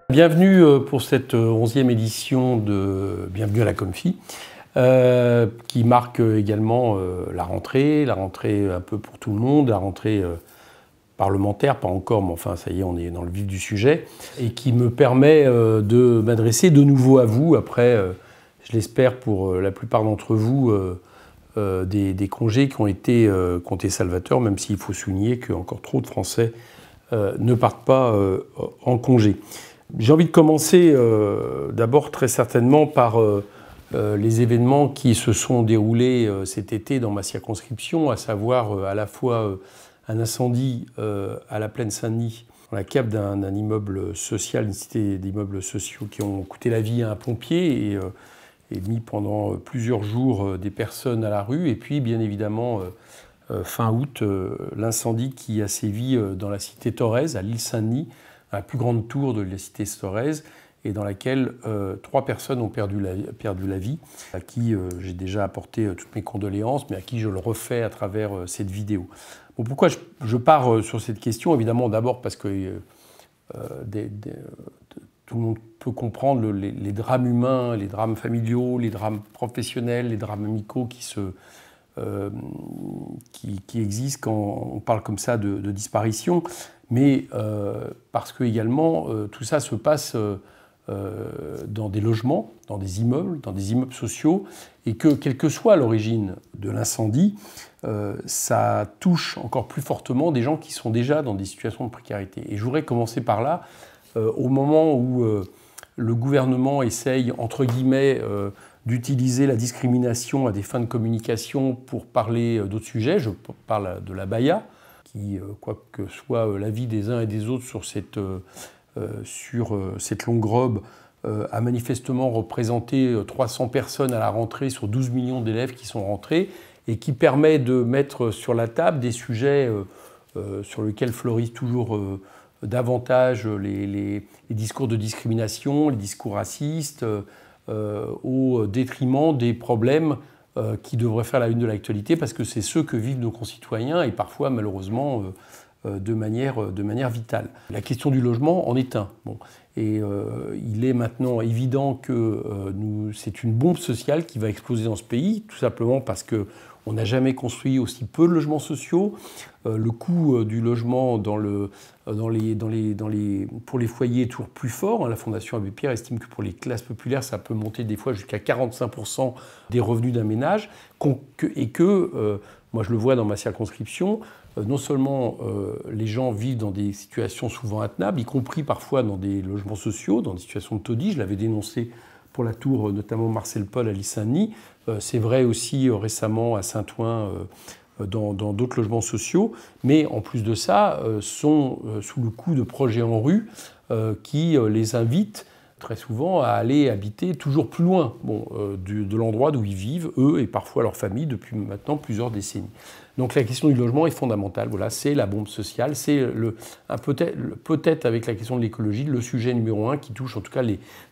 Bienvenue pour cette 11e édition de Bienvenue à la Confi, qui marque également la rentrée un peu pour tout le monde, la rentrée parlementaire, pas encore, mais enfin ça y est, on est dans le vif du sujet, et qui me permet de m'adresser de nouveau à vous, après, je l'espère pour la plupart d'entre vous, des congés qui ont été salvateurs, même s'il faut souligner qu'encore trop de Français ne partent pas en congé. J'ai envie de commencer d'abord très certainement par les événements qui se sont déroulés cet été dans ma circonscription, à savoir à la fois un incendie à la plaine Saint-Denis, dans la cave d'un immeuble social, une cité d'immeubles sociaux qui ont coûté la vie à un pompier et mis pendant plusieurs jours des personnes à la rue, et puis bien évidemment fin août, l'incendie qui a sévi dans la cité Thorez, à l'île Saint-Denis, la plus grande tour de la cité Thorez, et dans laquelle 3 personnes ont perdu la vie, à qui j'ai déjà apporté toutes mes condoléances, mais à qui je le refais à travers cette vidéo. Bon, pourquoi je pars sur cette question? Évidemment, d'abord parce que tout le monde peut comprendre les drames humains, les drames familiaux, les drames professionnels, les drames amicaux qui existent quand on parle comme ça de disparition, mais parce que également tout ça se passe dans des logements, dans des immeubles sociaux, et que quelle que soit l'origine de l'incendie, ça touche encore plus fortement des gens qui sont déjà dans des situations de précarité. Et je voudrais commencer par là, au moment où le gouvernement essaye, entre guillemets, d'utiliser la discrimination à des fins de communication pour parler d'autres sujets. Je parle de l'abaya, qui, quoi que soit l'avis des uns et des autres sur cette longue robe, a manifestement représenté 300 personnes à la rentrée sur 12 millions d'élèves qui sont rentrés, et qui permet de mettre sur la table des sujets sur lesquels fleurissent toujours davantage les discours de discrimination, les discours racistes, au détriment des problèmes qui devraient faire la une de l'actualité, parce que c'est ceux que vivent nos concitoyens, et parfois malheureusement de manière vitale. La question du logement en est un. Bon. Et il est maintenant évident que c'est une bombe sociale qui va exploser dans ce pays, tout simplement parce qu'on n'a jamais construit aussi peu de logements sociaux. Le coût du logement pour les foyers est toujours plus fort. La Fondation Abbé Pierre estime que pour les classes populaires, ça peut monter des fois jusqu'à 45% des revenus d'un ménage. Moi je le vois dans ma circonscription, non seulement les gens vivent dans des situations souvent intenables, y compris parfois dans des logements sociaux, dans des situations de taudis. Je l'avais dénoncé pour la tour, notamment Marcel Paul à l'île Saint-Denis. C'est vrai aussi récemment à Saint-Ouen, dans d'autres logements sociaux. Mais en plus de ça, sont sous le coup de projets en rue qui les invitent très souvent à aller habiter toujours plus loin de l'endroit d'où ils vivent, eux et parfois leurs familles, depuis maintenant plusieurs décennies. Donc la question du logement est fondamentale. Voilà, c'est la bombe sociale, c'est peut-être avec la question de l'écologie, le sujet numéro 1 qui touche en tout cas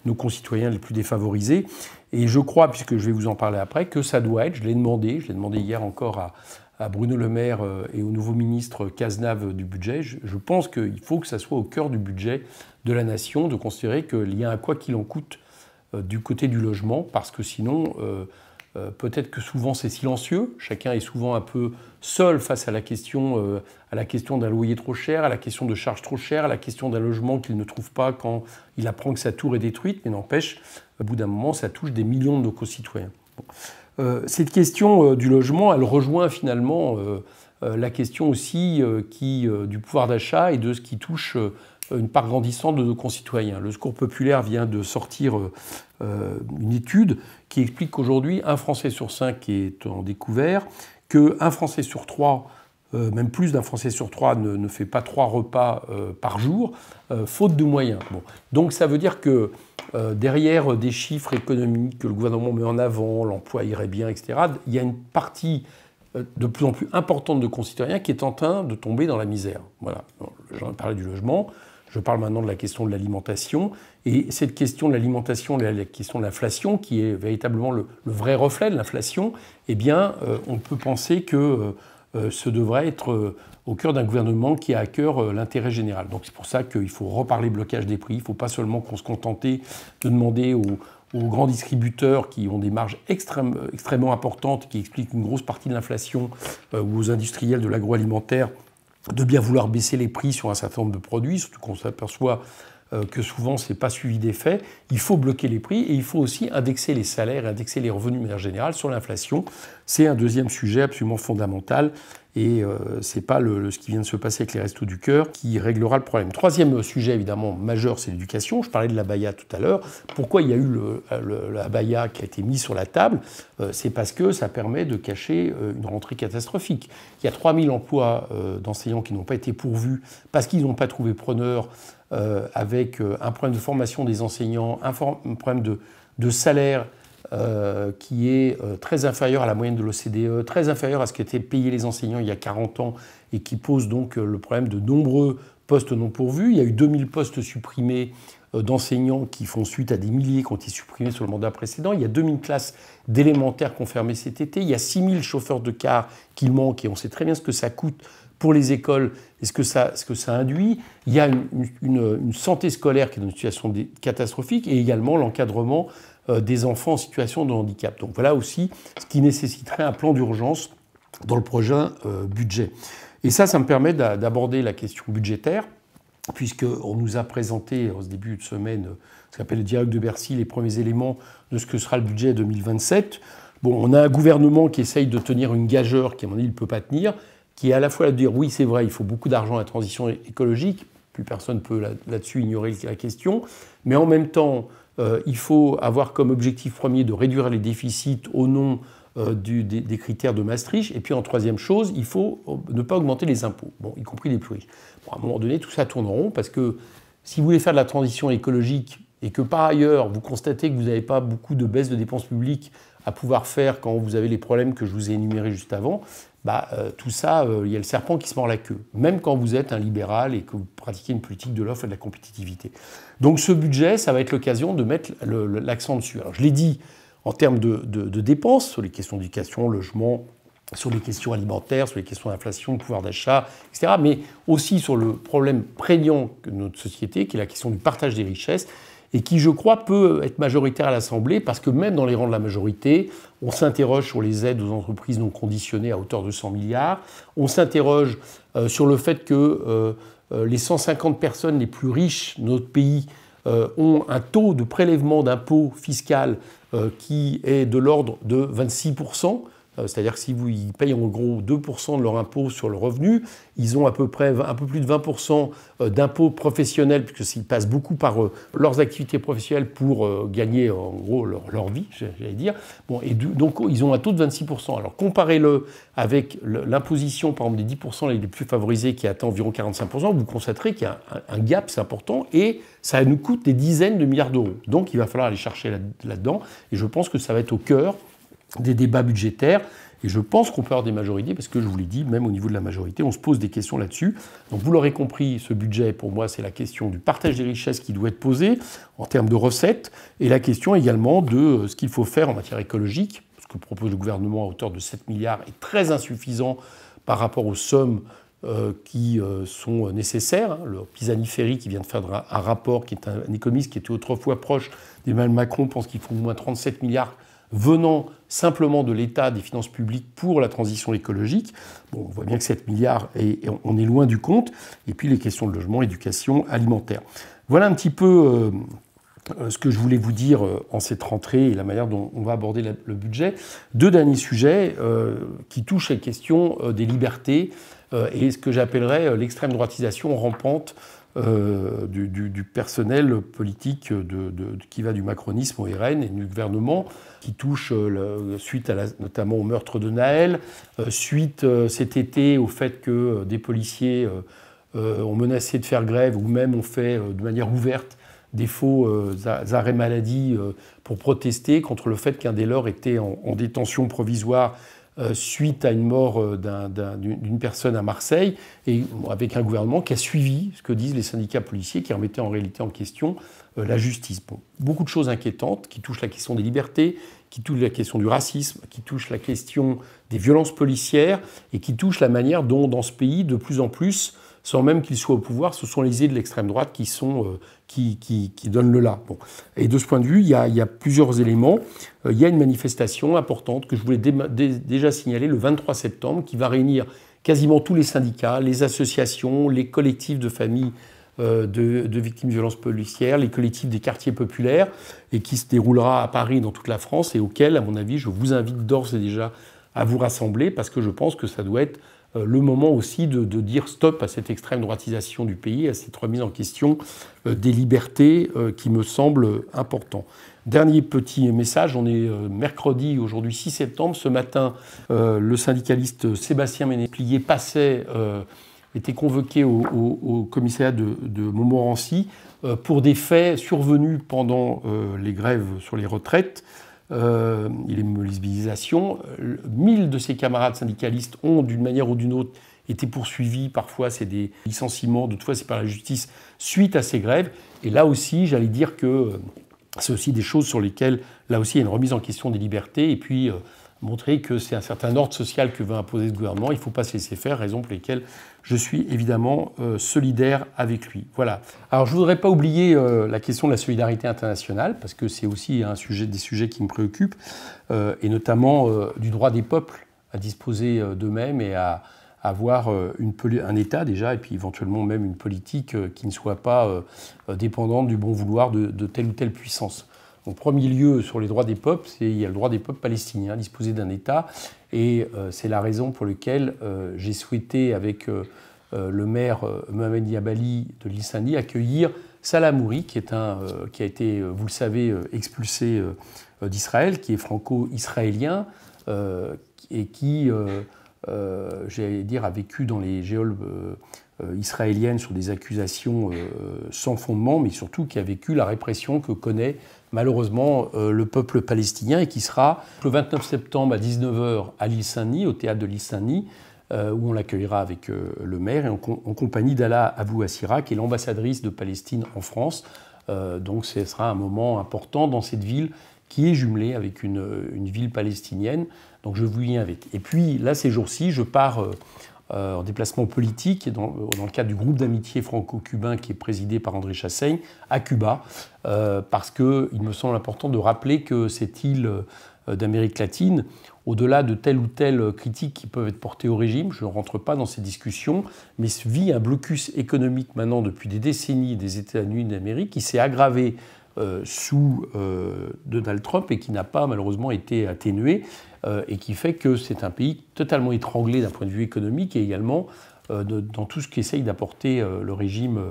nos concitoyens les plus défavorisés. Et je crois, puisque je vais vous en parler après, que ça doit être, je l'ai demandé hier encore à Bruno Le Maire et au nouveau ministre Cazenave du budget, je pense qu'il faut que ça soit au cœur du budget de la nation, de considérer qu'il y a un quoi qu'il en coûte du côté du logement, parce que sinon, peut-être que souvent c'est silencieux, chacun est souvent un peu seul face à la question d'un loyer trop cher, à la question de charges trop chères, à la question d'un logement qu'il ne trouve pas quand il apprend que sa tour est détruite, mais n'empêche, au bout d'un moment, ça touche des millions de nos concitoyens. Cette question du logement, elle rejoint finalement la question aussi du pouvoir d'achat et de ce qui touche une part grandissante de nos concitoyens. Le Secours populaire vient de sortir une étude qui explique qu'aujourd'hui, 1 Français sur 5 est en découvert, qu'un Français sur 3, même plus d'un Français sur 3, ne fait pas 3 repas par jour, faute de moyens. Bon. Donc ça veut dire que derrière des chiffres économiques que le gouvernement met en avant, l'emploi irait bien, etc., il y a une partie de plus en plus importante de concitoyens qui est en train de tomber dans la misère. Voilà. J'en ai parlé du logement, je parle maintenant de la question de l'alimentation. Et cette question de l'alimentation, la question de l'inflation, qui est véritablement le vrai reflet de l'inflation, eh bien, on peut penser que ce devrait être au cœur d'un gouvernement qui a à cœur l'intérêt général. Donc c'est pour ça qu'il faut reparler blocage des prix. Il ne faut pas seulement qu'on se contenter de demander aux grands distributeurs qui ont des marges extrêmement importantes, qui expliquent une grosse partie de l'inflation, ou aux industriels de l'agroalimentaire de bien vouloir baisser les prix sur un certain nombre de produits, surtout qu'on s'aperçoit que souvent ce n'est pas suivi d'effet. Il faut bloquer les prix et il faut aussi indexer les salaires, indexer les revenus de manière générale sur l'inflation. C'est un deuxième sujet absolument fondamental et ce n'est pas ce qui vient de se passer avec les Restos du Cœur qui réglera le problème. Troisième sujet évidemment majeur, c'est l'éducation. Je parlais de l'abaya tout à l'heure. Pourquoi il y a eu l'abaya qui a été mis sur la table? C'est parce que ça permet de cacher une rentrée catastrophique. Il y a 3000 emplois d'enseignants qui n'ont pas été pourvus parce qu'ils n'ont pas trouvé preneur, avec un problème de formation des enseignants, un problème de salaire qui est très inférieur à la moyenne de l'OCDE, très inférieur à ce qu'étaient payés les enseignants il y a 40 ans et qui pose donc le problème de nombreux postes non pourvus. Il y a eu 2000 postes supprimés d'enseignants qui font suite à des milliers qui ont été supprimés sur le mandat précédent. Il y a 2000 classes d'élémentaires qui ont fermé cet été. Il y a 6000 chauffeurs de car qui manquent et on sait très bien ce que ça coûte pour les écoles et ce que ça induit. Il y a une santé scolaire qui est dans une situation catastrophique et également l'encadrement des enfants en situation de handicap. Donc voilà aussi ce qui nécessiterait un plan d'urgence dans le prochain budget. Et ça me permet d'aborder la question budgétaire, puisqu'on nous a présenté en ce début de semaine ce qu'appelle le dialogue de Bercy, les premiers éléments de ce que sera le budget 2027. Bon, on a un gouvernement qui essaye de tenir une gageure qui, à mon avis, ne peut pas tenir, qui est à la fois de dire oui, c'est vrai, il faut beaucoup d'argent à la transition écologique, plus personne ne peut là-dessus ignorer la question, mais en même temps, il faut avoir comme objectif premier de réduire les déficits au nom des critères de Maastricht, et puis en troisième chose, il faut ne pas augmenter les impôts, bon, y compris les plus riches. Bon, à un moment donné, tout ça tourne en rond, parce que si vous voulez faire de la transition écologique, et que par ailleurs, vous constatez que vous n'avez pas beaucoup de baisse de dépenses publiques à pouvoir faire quand vous avez les problèmes que je vous ai énumérés juste avant, tout ça, il y a le serpent qui se mord la queue, même quand vous êtes un libéral et que vous pratiquez une politique de l'offre et de la compétitivité. Donc ce budget, ça va être l'occasion de mettre l'accent dessus. Alors je l'ai dit en termes de dépenses, sur les questions d'éducation, logement, sur les questions alimentaires, sur les questions d'inflation, de pouvoir d'achat, etc., mais aussi sur le problème prégnant de notre société, qui est la question du partage des richesses, et qui, je crois, peut être majoritaire à l'Assemblée, parce que même dans les rangs de la majorité, on s'interroge sur les aides aux entreprises non conditionnées à hauteur de 100 milliards, on s'interroge sur le fait que les 150 personnes les plus riches de notre pays ont un taux de prélèvement d'impôt fiscal qui est de l'ordre de 26%. C'est-à-dire que si ils payent en gros 2% de leur impôt sur le revenu, ils ont à peu près un peu plus de 20% d'impôts professionnels, puisqu'ils passent beaucoup par leurs activités professionnelles pour gagner en gros leur vie, j'allais dire. Bon, et donc ils ont un taux de 26%. Alors comparez-le avec l'imposition, par exemple, des 10% les plus favorisés qui atteint environ 45%, vous constaterez qu'il y a un gap, c'est important, et ça nous coûte des dizaines de milliards d'euros. Donc il va falloir aller chercher là-dedans, et je pense que ça va être au cœur des débats budgétaires, et je pense qu'on peut avoir des majorités, parce que je vous l'ai dit, même au niveau de la majorité, on se pose des questions là-dessus. Donc vous l'aurez compris, ce budget, pour moi, c'est la question du partage des richesses qui doit être posée en termes de recettes, et la question également de ce qu'il faut faire en matière écologique. Ce que propose le gouvernement à hauteur de 7 milliards est très insuffisant par rapport aux sommes qui sont nécessaires. Le Pisani-Ferry, qui vient de faire un rapport, qui est un économiste qui était autrefois proche d'Emmanuel Macron, pense qu'il faut au moins 37 milliards venant simplement de l'État, des finances publiques pour la transition écologique. Bon, on voit bien que 7 milliards, on est loin du compte. Et puis les questions de logement, éducation, alimentaire. Voilà un petit peu ce que je voulais vous dire en cette rentrée et la manière dont on va aborder le budget. Deux derniers sujets qui touchent les questions des libertés et ce que j'appellerais l'extrême droitisation rampante du personnel politique qui va du macronisme au RN et du gouvernement, qui touche suite notamment au meurtre de Naël, suite cet été au fait que des policiers ont menacé de faire grève ou même ont fait de manière ouverte des faux arrêts maladie pour protester contre le fait qu'un des leurs était en détention provisoire suite à une mort d'une personne à Marseille, et avec un gouvernement qui a suivi ce que disent les syndicats policiers, qui remettaient en réalité en question la justice. Bon, beaucoup de choses inquiétantes qui touchent la question des libertés, qui touche la question du racisme, qui touche la question des violences policières et qui touche la manière dont, dans ce pays, de plus en plus, sans même qu'ils soient au pouvoir, ce sont les idées de l'extrême droite qui donnent le là. Bon. Et de ce point de vue, il y a plusieurs éléments. Il y a une manifestation importante que je voulais déjà signaler le 23 septembre, qui va réunir quasiment tous les syndicats, les associations, les collectifs de familles de victimes de violences policières, les collectifs des quartiers populaires, et qui se déroulera à Paris, dans toute la France, et auquel, à mon avis, je vous invite d'ores et déjà à vous rassembler, parce que je pense que ça doit être le moment aussi de dire stop à cette extrême droitisation du pays, à cette remise en question des libertés qui me semble important. Dernier petit message, on est mercredi, aujourd'hui 6 septembre. Ce matin, le syndicaliste Sébastien Ménéplier était convoqué au commissariat de Montmorency pour des faits survenus pendant les grèves sur les retraites. Et les mobilisations. 1000 de ses camarades syndicalistes ont, d'une manière ou d'une autre, été poursuivis. Parfois, c'est des licenciements, d'autres fois, c'est par la justice suite à ces grèves. Et là aussi, j'allais dire que c'est aussi des choses sur lesquelles, là aussi, il y a une remise en question des libertés. Et puis, montrer que c'est un certain ordre social que veut imposer ce gouvernement. Il ne faut pas se laisser faire, raison pour lesquelles je suis évidemment solidaire avec lui. Voilà. Alors je ne voudrais pas oublier la question de la solidarité internationale, parce que c'est aussi des sujets qui me préoccupent, et notamment du droit des peuples à disposer d'eux-mêmes et à avoir un État déjà, et puis éventuellement même une politique qui ne soit pas dépendante du bon vouloir de telle ou telle puissance. En premier lieu, sur les droits des peuples, il y a le droit des peuples palestiniens à disposer d'un État. Et c'est la raison pour laquelle j'ai souhaité, avec le maire Mohamed Diabali de l'île Saint-Denis, accueillir Salah Hamouri, qui a été, vous le savez, expulsé d'Israël, qui est franco-israélien, et qui, j'allais dire, a vécu dans les geôles israéliennes sur des accusations sans fondement, mais surtout qui a vécu la répression que connaît malheureusement le peuple palestinien, et qui sera le 29 septembre à 19h à l'île Saint-Denis, au théâtre de l'île Saint-Denis, où on l'accueillera avec le maire et en compagnie d'Ala Abou Assira, qui est l'ambassadrice de Palestine en France. Donc ce sera un moment important dans cette ville qui est jumelée avec une ville palestinienne. Donc je vous y invite. Et puis là, ces jours-ci, je pars en déplacement politique dans le cadre du groupe d'amitié franco-cubain qui est présidé par André Chassaigne à Cuba, parce qu'il me semble important de rappeler que cette île d'Amérique latine, au-delà de telle ou telle critique qui peuvent être portées au régime, je ne rentre pas dans ces discussions, mais vit un blocus économique maintenant depuis des décennies des États-Unis d'Amérique qui s'est aggravé sous Donald Trump et qui n'a pas malheureusement été atténué, et qui fait que c'est un pays totalement étranglé d'un point de vue économique et également dans tout ce qu'essaye d'apporter le régime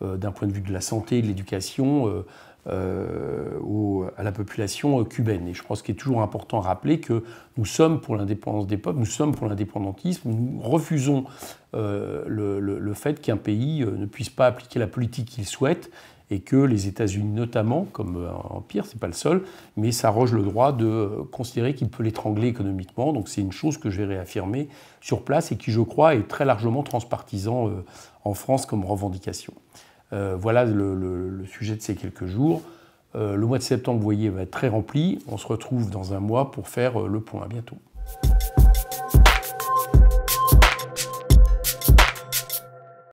d'un point de vue de la santé et de l'éducation à la population cubaine. Et je pense qu'il est toujours important à rappeler que nous sommes pour l'indépendance des peuples, nous sommes pour l'indépendantisme, nous refusons le fait qu'un pays ne puisse pas appliquer la politique qu'il souhaite, et que les États-Unis notamment, comme empire, c'est pas le seul, mais s'arroge le droit de considérer qu'il peut l'étrangler économiquement. Donc c'est une chose que je vais réaffirmer sur place et qui, je crois, est très largement transpartisan en France comme revendication. Voilà le sujet de ces quelques jours. Le mois de septembre, vous voyez, va être très rempli. On se retrouve dans un mois pour faire le point. À bientôt.